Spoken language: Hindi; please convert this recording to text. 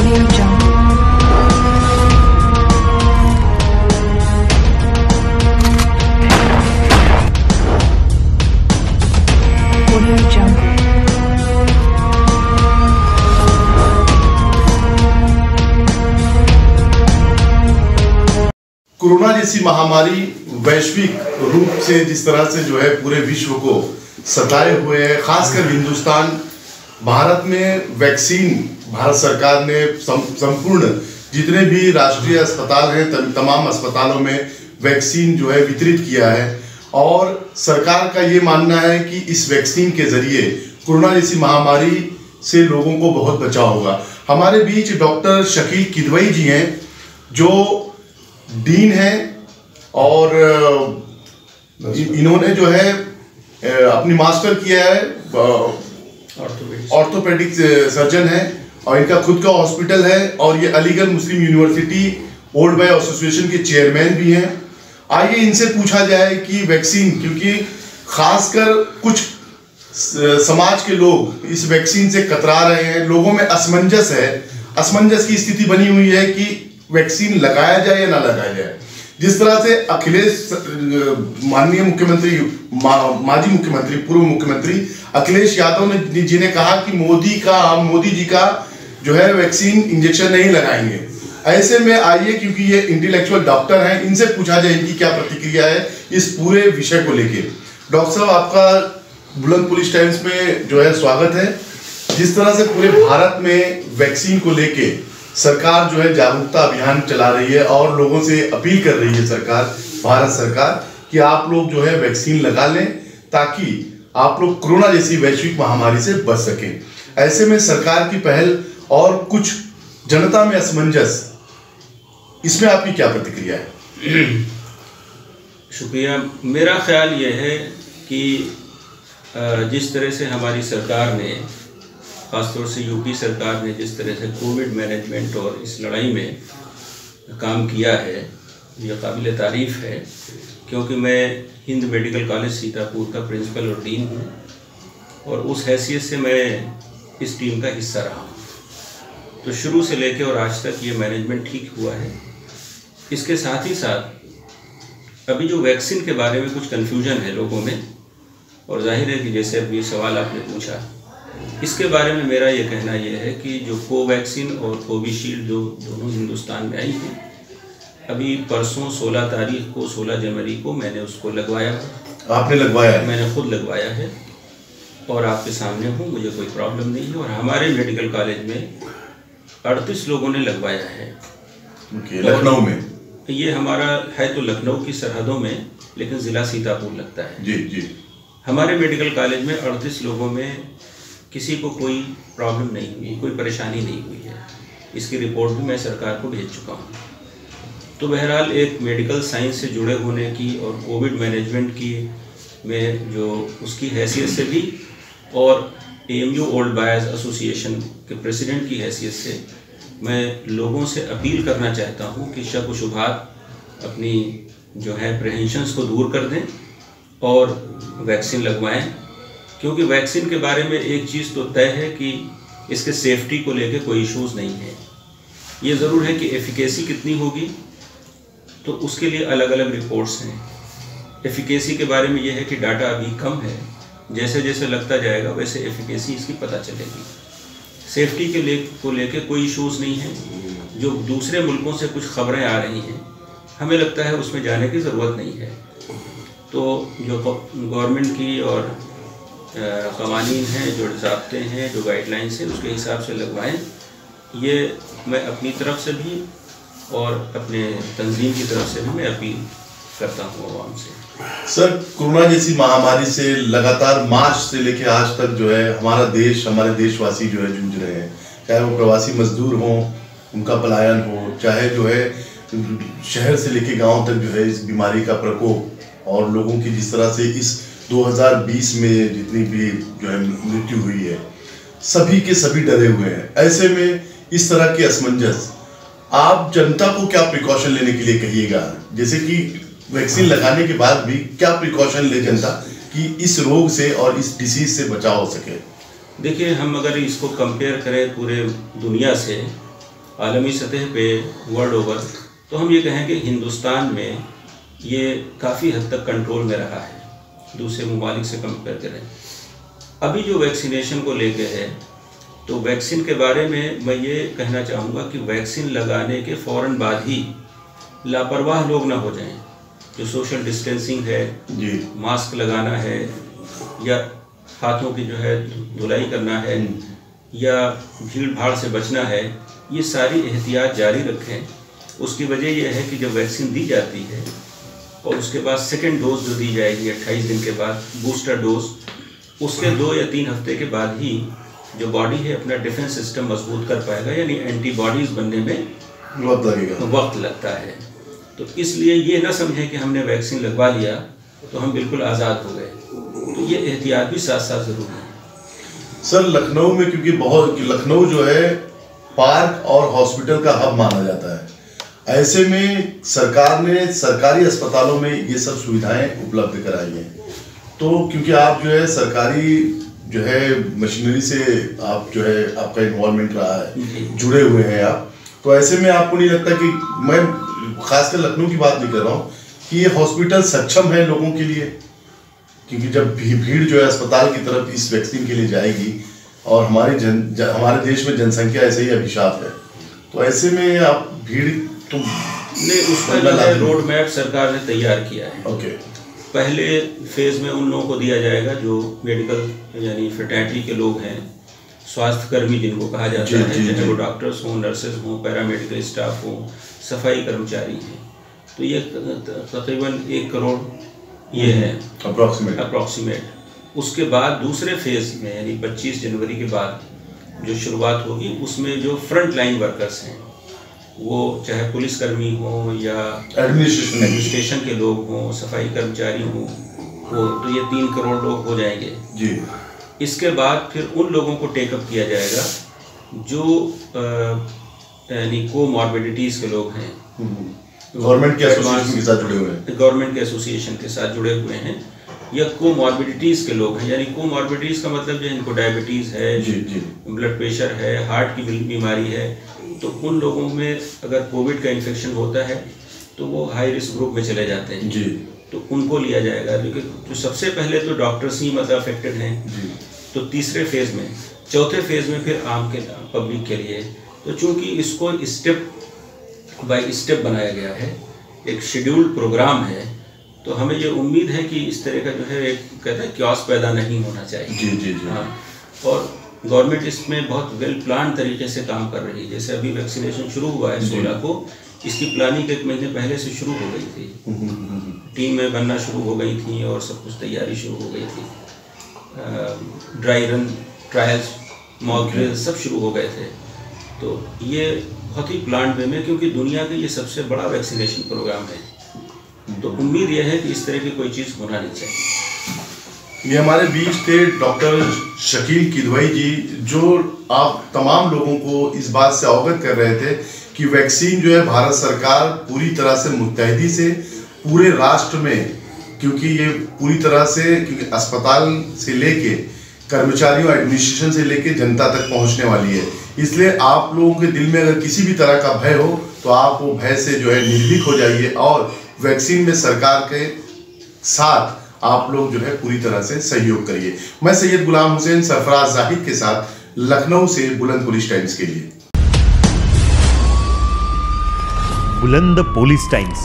Audio Jungle. Audio Jungle. Corona जैसी महामारी वैश्विक रूप से जिस तरह से जो है पूरे विश्व को सताए हुए है, खासकर हिंदुस्तान, भारत में वैक्सीन भारत सरकार ने संपूर्ण जितने भी राष्ट्रीय अस्पताल हैं तमाम अस्पतालों में वैक्सीन जो है वितरित किया है। और सरकार का ये मानना है कि इस वैक्सीन के जरिए कोरोना जैसी महामारी से लोगों को बहुत बचाव होगा। हमारे बीच डॉक्टर शकील किदवई जी हैं जो डीन है और इन्होंने जो है अपनी मास्टर किया है, ऑर्थोपेडिक सर्जन है और इनका खुद का हॉस्पिटल है और ये अलीगढ़ मुस्लिम यूनिवर्सिटी ओल्ड बॉय एसोसिएशन के चेयरमैन भी हैं। आइए इनसे पूछा जाए कि वैक्सीन, क्योंकि खासकर कुछ समाज के लोग इस वैक्सीन से कतरा रहे हैं, लोगों में असमंजस की स्थिति बनी हुई है कि वैक्सीन लगाया जाए या ना लगाया जाए। जिस तरह से अखिलेश माननीय मुख्यमंत्री माजी मुख्यमंत्री पूर्व मुख्यमंत्री अखिलेश यादव ने जी ने कहा कि मोदी जी का जो है वैक्सीन इंजेक्शन नहीं लगाएंगे। ऐसे में आइए, क्योंकि ये इंटेलेक्चुअल डॉक्टर हैं, इनसे पूछा जाए इनकी क्या प्रतिक्रिया है इस पूरे विषय को लेके। डॉक्टर साहब, आपका बुलंद पुलिस टाइम्स में जो है स्वागत है। जिस तरह से पूरे भारत में वैक्सीन को लेके सरकार जो है जागरूकता अभियान चला रही है और लोगों से अपील कर रही है भारत सरकार कि आप लोग जो है वैक्सीन लगा लें ताकि आप लोग कोरोना जैसी वैश्विक महामारी से बच सकें। ऐसे में सरकार की पहल और कुछ जनता में असमंजस, इसमें आपकी क्या प्रतिक्रिया है? शुक्रिया। मेरा ख्याल ये है कि जिस तरह से हमारी सरकार ने, ख़ासतौर से यूपी सरकार ने जिस तरह से कोविड मैनेजमेंट और इस लड़ाई में काम किया है, यह काबिल तारीफ़ है। क्योंकि मैं हिंद मेडिकल कॉलेज सीतापुर का प्रिंसिपल और डीन हूँ और उस हैसियत से मैं इस टीम का हिस्सा रहा हूँ। तो शुरू से लेकर और आज तक ये मैनेजमेंट ठीक हुआ है। इसके साथ ही साथ अभी जो वैक्सीन के बारे में कुछ कन्फ्यूजन है लोगों में, और जाहिर है कि जैसे अभी सवाल आपने पूछा, इसके बारे में मेरा ये कहना यह है कि जो कोवैक्सीन और कोविशील्ड जो दोनों हिंदुस्तान में आई हैं, अभी परसों 16 तारीख को 16 जनवरी को मैंने उसको लगवाया। आपने लगवाया है? मैंने खुद लगवाया है और आपके सामने हूँ, मुझे कोई प्रॉब्लम नहीं है। और हमारे मेडिकल कॉलेज में 38 लोगों ने लगवाया है। लखनऊ में? ये हमारा है तो लखनऊ की सरहदों में, लेकिन ज़िला सीतापुर लगता है। जी। हमारे मेडिकल कॉलेज में 38 लोगों में किसी को कोई प्रॉब्लम नहीं हुई, कोई परेशानी नहीं हुई है। इसकी रिपोर्ट भी मैं सरकार को भेज चुका हूँ। तो बहरहाल एक मेडिकल साइंस से जुड़े होने की और कोविड मैनेजमेंट की में जो उसकी हैसियत से भी, और AMU ओल्ड बॉयज़ एसोसिएशन के प्रेसिडेंट की हैसियत से मैं लोगों से अपील करना चाहता हूँ कि शक व शुबहात अपनी जो है अप्रहेंशंस को दूर कर दें और वैक्सीन लगवाएं। क्योंकि वैक्सीन के बारे में एक चीज़ तो तय है कि इसके सेफ्टी को लेकर कोई इश्यूज़ नहीं है। ये ज़रूर है कि एफिकेसी कितनी होगी, तो उसके लिए अलग अलग रिपोर्ट्स हैं। एफिकेसी के बारे में ये है कि डाटा अभी कम है, जैसे जैसे लगता जाएगा वैसे एफिकेसी इसकी पता चलेगी। सेफ्टी को लेकर कोई इश्यूज़ नहीं है। जो दूसरे मुल्कों से कुछ खबरें आ रही हैं, हमें लगता है उसमें जाने की ज़रूरत नहीं है। तो जो गवर्नमेंट की और क़वानीन हैं, जो ज़ाब्ते हैं, जो गाइडलाइंस हैं, उसके हिसाब से लगवाएं। ये मैं अपनी तरफ से भी और अपने तंजीम की तरफ से भी मैं अपील करता हूँ आवाम से। सर, कोरोना जैसी महामारी से लगातार मार्च से लेकर आज तक जो है हमारा देश, हमारे देशवासी जो है जूझ रहे हैं। चाहे वो प्रवासी मजदूर हों, उनका पलायन हो, चाहे जो है शहर से लेकर गाँव तक जो है इस बीमारी का प्रकोप, और लोगों की जिस तरह से इस 2020 में जितनी भी जो है मृत्यु हुई है, सभी के सभी डरे हुए हैं। ऐसे में इस तरह की असमंजस, आप जनता को क्या प्रिकॉशन लेने के लिए कहिएगा? जैसे कि वैक्सीन लगाने के बाद भी क्या प्रिकॉशन ले जनता कि इस रोग से और इस डिसीज से बचाव हो सके? देखिए, हम अगर इसको कंपेयर करें पूरे दुनिया से, आलमी सतह पे वर्ल्ड ओवर, तो हम ये कहें कि हिंदुस्तान में ये काफ़ी हद तक कंट्रोल में रहा है दूसरे ममालिक से कंपेयर करें। अभी जो वैक्सीनेशन को लेके है, तो वैक्सीन के बारे में मैं ये कहना चाहूँगा कि वैक्सीन लगाने के फ़ौरन बाद ही लापरवाह लोग ना हो जाएं। जो सोशल डिस्टेंसिंग है जी, मास्क लगाना है या हाथों की जो है धुलाई करना है या भीड़ भाड़ से बचना है, ये सारी एहतियात जारी रखें। उसकी वजह यह है कि जब वैक्सीन दी जाती है और उसके बाद सेकेंड डोज जो दी जाएगी 28 दिन के बाद, बूस्टर डोज, उसके 2 या 3 हफ्ते के बाद ही जो बॉडी है अपना डिफेंस सिस्टम मजबूत कर पाएगा, यानी एंटीबॉडीज़ बनने में वक्त लगता है। तो इसलिए ये ना समझें कि हमने वैक्सीन लगवा लिया तो हम बिल्कुल आज़ाद हो गए। तो ये एहतियात भी साथ साथ ज़रूरी है। सर, लखनऊ में क्योंकि लखनऊ जो है पार्क और हॉस्पिटल का हब माना जाता है, ऐसे में सरकार ने सरकारी अस्पतालों में ये सब सुविधाएं उपलब्ध कराई हैं। तो क्योंकि आप जो है सरकारी जो है मशीनरी से आप जो है आपका इन्वॉल्वमेंट रहा है, जुड़े हुए हैं आप, तो ऐसे में आपको नहीं लगता कि, मैं खासकर लखनऊ की बात नहीं कर रहा हूँ, कि ये हॉस्पिटल सक्षम है लोगों के लिए? क्योंकि जब भीड़ जो है अस्पताल की तरफ इस वैक्सीन के लिए जाएगी और हमारे देश में जनसंख्या ऐसे ही अभिशाप है, तो ऐसे में आप भीड़ तो नहीं, उसका रोड मैप सरकार ने तैयार किया है। ओके, पहले फेज़ में उन लोगों को दिया जाएगा जो मेडिकल यानी फ्रेटर्निटी के लोग हैं, स्वास्थ्य कर्मी जिनको कहा जाता है, चाहे वो डॉक्टर्स हों, नर्सेज हों, पैरामेडिकल स्टाफ हों, सफाई कर्मचारी हैं। तो ये तकरीबन 1 करोड़ ये है अप्रॉक्सीमेट। उसके बाद दूसरे फेज़ में यानी 25 जनवरी के बाद जो शुरुआत होगी, उसमें जो फ्रंट लाइन वर्कर्स हैं, वो चाहे पुलिसकर्मी हों या एडमिनिस्ट्रेशन के लोग हों, सफाई कर्मचारी हों, वो तो ये 3 करोड़ लोग हो जाएंगे जी। इसके बाद फिर उन लोगों को टेकअप किया जाएगा जो यानी कोमॉर्बिडिटीज़ के लोग हैं, गवर्नमेंट के एसोसिएशन के साथ जुड़े हुए हैं, गवर्नमेंट के एसोसिएशन के साथ जुड़े हुए हैं, या कोमॉर्बिडिटीज़ के लोग हैं। यानी कोमॉर्बिडिटीज़ का मतलब जो इनको डायबिटीज़ है, ब्लड प्रेशर है, हार्ट की बीमारी है, तो उन लोगों में अगर कोविड का इन्फेक्शन होता है तो वो हाई रिस्क ग्रुप में चले जाते हैं जी। तो उनको लिया जाएगा। लेकिन जो सबसे पहले तो डॉक्टर्स ही मतलब अफेक्टेड हैं जी। तो तीसरे फेज़ में, चौथे फेज़ में फिर आम के पब्लिक के लिए। तो चूँकि इसको स्टेप बाय स्टेप बनाया गया है, एक शेड्यूल्ड प्रोग्राम है, तो हमें ये उम्मीद है कि इस तरह का जो है एक कहते हैं क्योस पैदा नहीं होना चाहिए। जी जी जी। हाँ, और गवर्नमेंट इसमें बहुत वेल प्लान तरीके से काम कर रही है। जैसे अभी वैक्सीनेशन शुरू हुआ है 16 को, इसकी प्लानिंग 1 महीने पहले से शुरू हो गई थी, टीम में बनना शुरू हो गई थी और सब कुछ तैयारी शुरू हो गई थी, dry run trials, mock drill सब शुरू हो गए थे। तो ये बहुत ही प्लान वे में, क्योंकि दुनिया का ये सबसे बड़ा वैक्सीनेशन प्रोग्राम है, तो उम्मीद यह है कि इस तरह की कोई चीज़ होना नहीं चाहिए। ये हमारे बीच थे डॉक्टर शकील किदवई जी, जो आप तमाम लोगों को इस बात से अवगत कर रहे थे कि वैक्सीन जो है भारत सरकार पूरी तरह से मुस्तैदी से पूरे राष्ट्र में, क्योंकि ये पूरी तरह से, क्योंकि अस्पताल से लेके कर्मचारियों, एडमिनिस्ट्रेशन से लेके जनता तक पहुंचने वाली है, इसलिए आप लोगों के दिल में अगर किसी भी तरह का भय हो तो आप वो भय से जो है निर्भीक हो जाइए और वैक्सीन में सरकार के साथ आप लोग जो है पूरी तरह से सहयोग करिए। मैं सैयद गुलाम हुसैन सरफराज जाहिद के साथ लखनऊ से बुलंद पुलिस टाइम्स के लिए। बुलंद पुलिस टाइम्स।